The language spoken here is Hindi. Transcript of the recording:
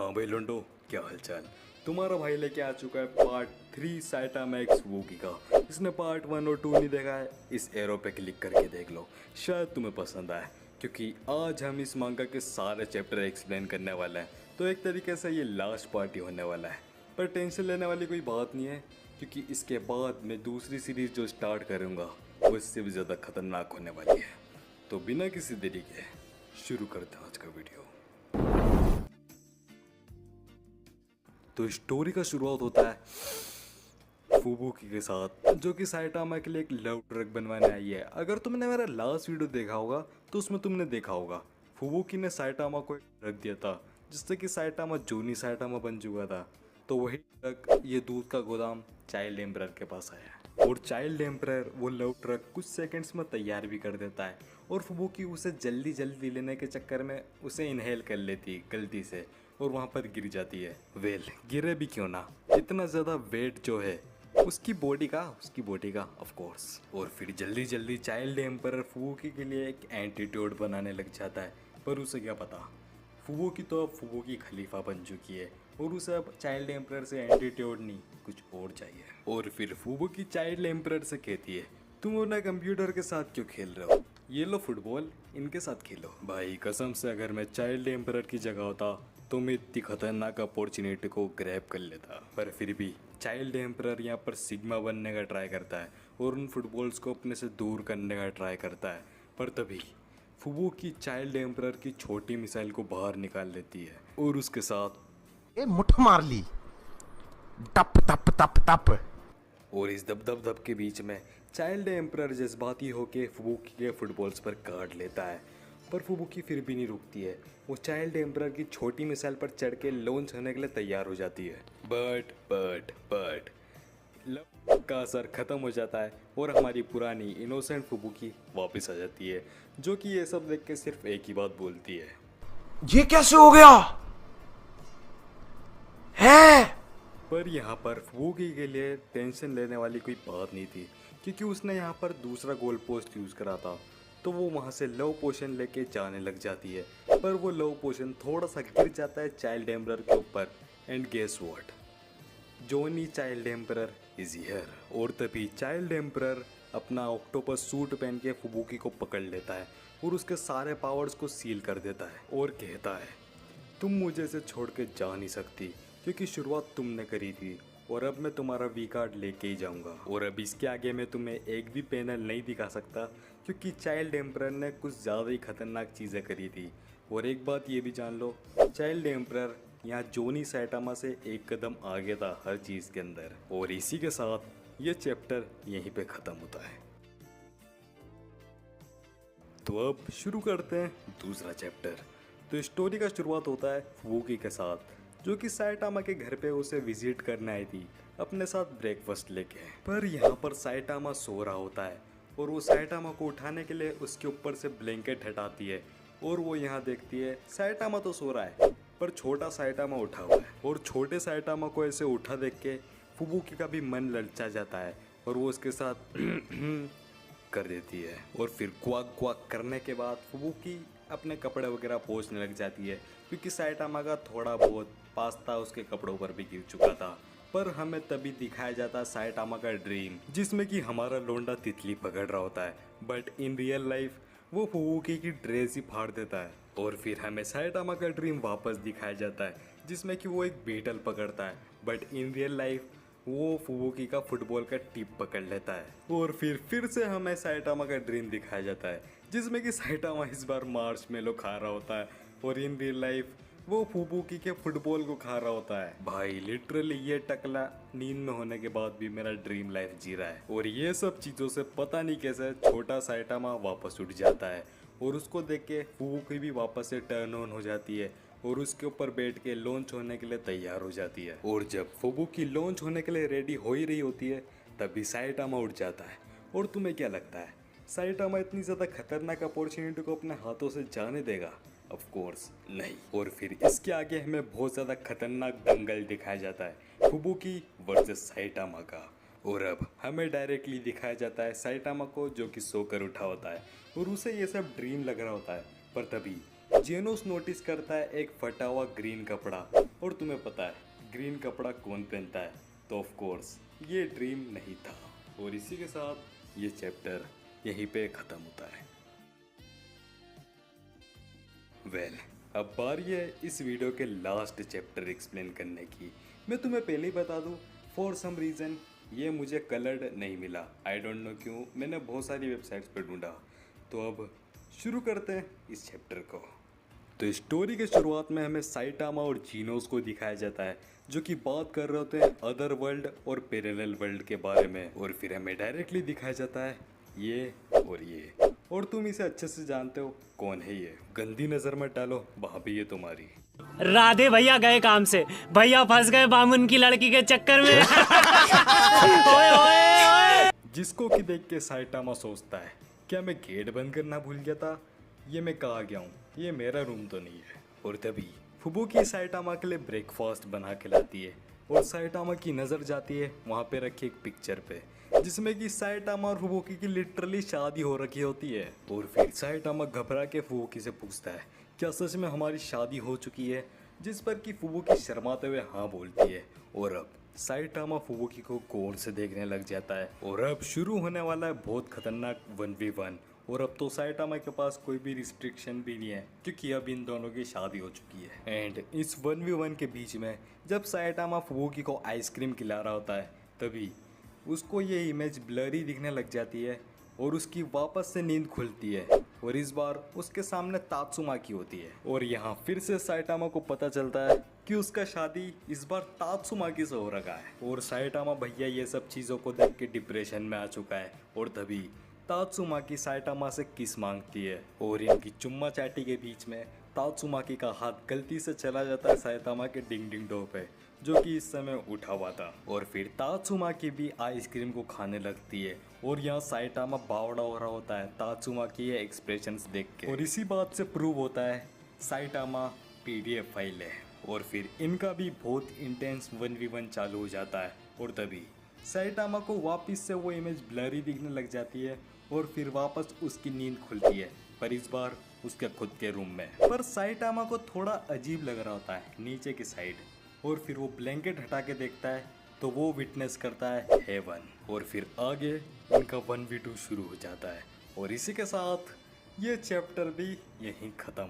हाँ भाई लंडो, क्या हालचाल। तुम्हारा भाई लेके आ चुका है पार्ट 3 साइटामा एक्स वूकी का। इसने पार्ट 1 और 2 नहीं देखा है, इस एरो पे क्लिक करके देख लो, शायद तुम्हें पसंद आए। क्योंकि आज हम इस मांगा के सारे चैप्टर एक्सप्लेन करने वाले हैं, तो एक तरीके से ये लास्ट पार्ट ही होने वाला है। पर टेंशन लेने वाली कोई बात नहीं है, क्योंकि इसके बाद मैं दूसरी सीरीज जो स्टार्ट करूँगा वो इससे भी ज़्यादा खतरनाक होने वाली है। तो बिना किसी देरी के शुरू करते हैं आज का वीडियो। तो स्टोरी का शुरुआत होता है फुबुकी के साथ, जो कि साइटामा के लिए एक लव ट्रक बनवाने आई है। अगर तुमने मेरा लास्ट वीडियो देखा होगा तो उसमें तुमने देखा होगा फुबुकी ने साइटामा को एक ट्रक दिया था, जिससे कि साइटामा जूनी साइटामा बन चुका था। तो वही ट्रक ये दूध का गोदाम चाइल्ड एम्परर के पास आया, और चाइल्ड एम्परर वो लव ट्रक कुछ सेकंड्स में तैयार भी कर देता है। और फुबुकी उसे जल्दी जल्दी लेने के चक्कर में उसे इनहेल कर लेती गलती से, और वहाँ पर गिर जाती है। गिरे भी क्यों ना, इतना ज़्यादा वेट जो है उसकी बॉडी का ऑफ कोर्स। और फिर जल्दी जल्दी चाइल्ड एम्परर फुबुकी के लिए एक एंटीट्यूड बनाने लग जाता है। पर उसे क्या पता, फुबुकी तो अब फुबुकी खलीफा बन चुकी है, और उसे अब चाइल्ड एम्परर से एंटीट्यूड नहीं कुछ और चाहिए। और फिर फुबुकी चाइल्ड एम्परर से कहती है, तुम अपने कंप्यूटर के साथ क्यों खेल रहे हो, ये लो फुटबॉल, इनके साथ खेलो। भाई कसम से अगर मैं चाइल्ड एम्परर की जगह होता तो मैं इतनी खतरनाक अपॉर्चुनिटी को ग्रैब कर लेता। पर फिर भी चाइल्ड एम्परर यहाँ पर सिग्मा बनने का ट्राई करता है, और उन फुटबॉल्स को अपने से दूर करने का ट्राई करता है। पर तभी फुबुकी चाइल्ड एम्परर की छोटी मिसाइल को बाहर निकाल लेती है, और उसके साथ मुठ मार ली, टप टप टप टप। और इस दब दब दब के बीच में चाइल्ड एम्परर जज्बाती होके फुबुकी के फुटबॉल्स पर काट लेता है। पर फुबुकी फिर भी नहीं रुकती है, वो चाइल्ड एम्परर की छोटी मिसाइल पर चढ़ के लॉन्च होने के लिए तैयार हो जाती है। बट लव का असर खत्म हो जाता है, और हमारी पुरानी इनोसेंट फुबुकी वापस आ जाती है, जो कि ये सब देख के सिर्फ एक ही बात बोलती है, ये कैसे हो गया है? पर यहाँ पर फुबुकी के लिए टेंशन लेने वाली कोई बात नहीं थी, क्योंकि उसने यहाँ पर दूसरा गोल पोस्ट यूज़ करा था। तो वो वहाँ से लव पोशन लेके जाने लग जाती है, पर वो लव पोशन थोड़ा सा गिर जाता है चाइल्ड एम्परर के ऊपर। And guess what, Johnny child emperor is here. और तभी चाइल्ड एम्परर अपना ऑक्टोपस सूट पहन के फुबुकी को पकड़ लेता है, और उसके सारे पावर्स को सील कर देता है, और कहता है, तुम मुझे से छोड़ के जा नहीं सकती, क्योंकि शुरुआत तुमने करी थी, और अब मैं तुम्हारा वी कार्ड लेके ही जाऊंगा। और अब इसके आगे मैं तुम्हें एक भी पैनल नहीं दिखा सकता, क्योंकि चाइल्ड एम्परर ने कुछ ज़्यादा ही खतरनाक चीज़ें करी थी। और एक बात ये भी जान लो, चाइल्ड एम्परर यहाँ जोनी साइटामा से एक कदम आगे था हर चीज़ के अंदर। और इसी के साथ ये चैप्टर यहीं पे ख़त्म होता है। तो अब शुरू करते हैं दूसरा चैप्टर। तो स्टोरी का शुरुआत होता है फुबुकी के साथ, जो कि साइटामा के घर पे उसे विजिट करने आई थी अपने साथ ब्रेकफास्ट लेके। पर यहाँ पर साइटामा सो रहा होता है, और वो साइटामा को उठाने के लिए उसके ऊपर से ब्लैंकेट हटाती है, और वो यहाँ देखती है साइटामा तो सो रहा है, पर छोटा साइटामा उठा हुआ है। और छोटे साइटामा को ऐसे उठा देख के फुबुकी का भी मन ललचा जाता है, और वो उसके साथ कर देती है। और फिर क्वाक क्वाक करने के बाद फुबुकी अपने कपड़े वगैरह पोंछने लग जाती है, क्योंकि साइटामा का थोड़ा बहुत पास्ता उसके कपड़ों पर भी गिर चुका था। पर हमें तभी दिखाया जाता साइटामा का ड्रीम, जिसमें कि हमारा लोंडा तितली पकड़ रहा होता है, बट इन रियल लाइफ वो फुबुकी की ड्रेस ही फाड़ देता है। और फिर हमें साइटामा का ड्रीम वापस दिखाया जाता है, जिसमें कि वो एक बीटल पकड़ता है, बट इन रियल लाइफ वो फुबुकी का फुटबॉल का टिप पकड़ लेता है। और फिर से हमें साइटामा का ड्रीम दिखाया जाता है, जिसमें कि साइटामा इस बार मार्शमेलो खा रहा होता है, और इन रियल लाइफ वो फुबुकी के फुटबॉल को खा रहा होता है। भाई लिटरली ये टकला नींद में होने के बाद भी मेरा ड्रीम लाइफ जी रहा है। और ये सब चीज़ों से पता नहीं कैसे छोटा साइटामा वापस उठ जाता है, और उसको देख के फुबुकी भी वापस से टर्न ऑन हो जाती है, और उसके ऊपर बैठ के लॉन्च होने के लिए तैयार हो जाती है। और जब फुबुकी लॉन्च होने के लिए रेडी हो ही रही होती है, तभी साइटामा उठ जाता है। और तुम्हें क्या लगता है, साइटामा इतनी ज़्यादा खतरनाक अपॉर्चुनिटी को अपने हाथों से जाने देगा? ऑफ कोर्स नहीं। और फिर इसके आगे हमें बहुत ज़्यादा खतरनाक दंगल दिखाया जाता है फुबुकी वर्सेस साइटामा का। और अब हमें डायरेक्टली दिखाया जाता है साइटामा को, जो कि सोकर उठा होता है, और उसे ये सब ड्रीम लग रहा होता है। पर तभी जेनोस नोटिस करता है एक फटा हुआ ग्रीन कपड़ा, और तुम्हें पता है ग्रीन कपड़ा कौन पहनता है, तो ऑफ कोर्स ये ड्रीम नहीं था। और इसी के साथ ये चैप्टर यहीं पे ख़त्म होता है। वेल, अब बारी है इस वीडियो के लास्ट चैप्टर एक्सप्लेन करने की। मैं तुम्हें पहले ही बता दूं, फॉर सम रीज़न ये मुझे कलर्ड नहीं मिला। आई डोंट नो क्यों, मैंने बहुत सारी वेबसाइट्स पर ढूंढा। तो अब शुरू करते हैं इस चैप्टर को। तो स्टोरी के शुरुआत में हमें साइटामा और जीनोस को दिखाया जाता है, जो कि बात कर रहे होते हैं अदर वर्ल्ड और पैरेलल वर्ल्ड के बारे में। और फिर हमें डायरेक्टली दिखाया जाता है ये और ये, और तुम इसे अच्छे से जानते हो कौन है ये। गंदी नजर मत डालो, भाभी ये तुम्हारी। राधे भैया गए काम से, भैया फंस गए बामुन की लड़की के चक्कर में। ओए ओए ओए। जिसको कि देख के साइटामा सोचता है, क्या मैं गेट बंद करना भूल गया था? ये मैं कहाँ गया हूँ? ये मेरा रूम तो नहीं है। और तभी फुबुकी साइटामा के लिए ब्रेकफास्ट बना के लाती है, और साइटामा की नज़र जाती है वहाँ पे रखी एक पिक्चर पे, जिसमें कि साइटामा और फुबुकी की लिटरली शादी हो रखी होती है। और फिर साइटामा घबरा के फुबुकी से पूछता है, क्या सच में हमारी शादी हो चुकी है? जिस पर कि फुबुकी शर्माते हुए हाँ बोलती है। और अब साइटामा फुबुकी को गौर से देखने लग जाता है, और अब शुरू होने वाला है बहुत खतरनाक 1v1। और अब तो साइटामा के पास कोई भी रिस्ट्रिक्शन भी नहीं है, क्योंकि अब इन दोनों की शादी हो चुकी है। एंड इस 1v1 के बीच में जब साइटामा फुबुकी को आइसक्रीम खिला रहा होता है, तभी उसको ये इमेज ब्लरी दिखने लग जाती है, और उसकी वापस से नींद खुलती है। और इस बार उसके सामने तात्सुमाकी होती है, और यहाँ फिर से साइटामा को पता चलता है कि उसका शादी इस बार तात्सुमाकी से हो रखा है। और साइटामा भैया ये सब चीज़ों को देख के डिप्रेशन में आ चुका है। और तभी तात्सुमाकी साइटामा से किस मांगती है, और इनकी चुम्मा चाटी के बीच में तात्सुमाकी का हाथ गलती से चला जाता है साइटामा के डिंग डिंग डो पे, जो कि इस समय उठा हुआ था। और फिर तात्सुमाकी भी आइसक्रीम को खाने लगती है, और यहाँ साइटामा बावड़ा हो रहा होता है तात्सुमाकी ये एक्सप्रेशंस देख के। और इसी बात से प्रूव होता है साइटामा PDF फाइल है। और फिर इनका भी बहुत इंटेंस 1v1 चालू हो जाता है। और तभी साइटामा को वापस से वो इमेज ब्लरी दिखने लग जाती है, और फिर वापस उसकी नींद खुलती है, पर इस बार उसके खुद के रूम में। पर साइटामा को थोड़ा अजीब लग रहा होता है नीचे की साइड, और फिर वो ब्लैंकेट हटा के देखता है तो वो विटनेस करता है हेवन। और फिर आगे उनका 1v2 शुरू हो जाता है। और इसी के साथ ये चैप्टर भी यहीं ख़त्म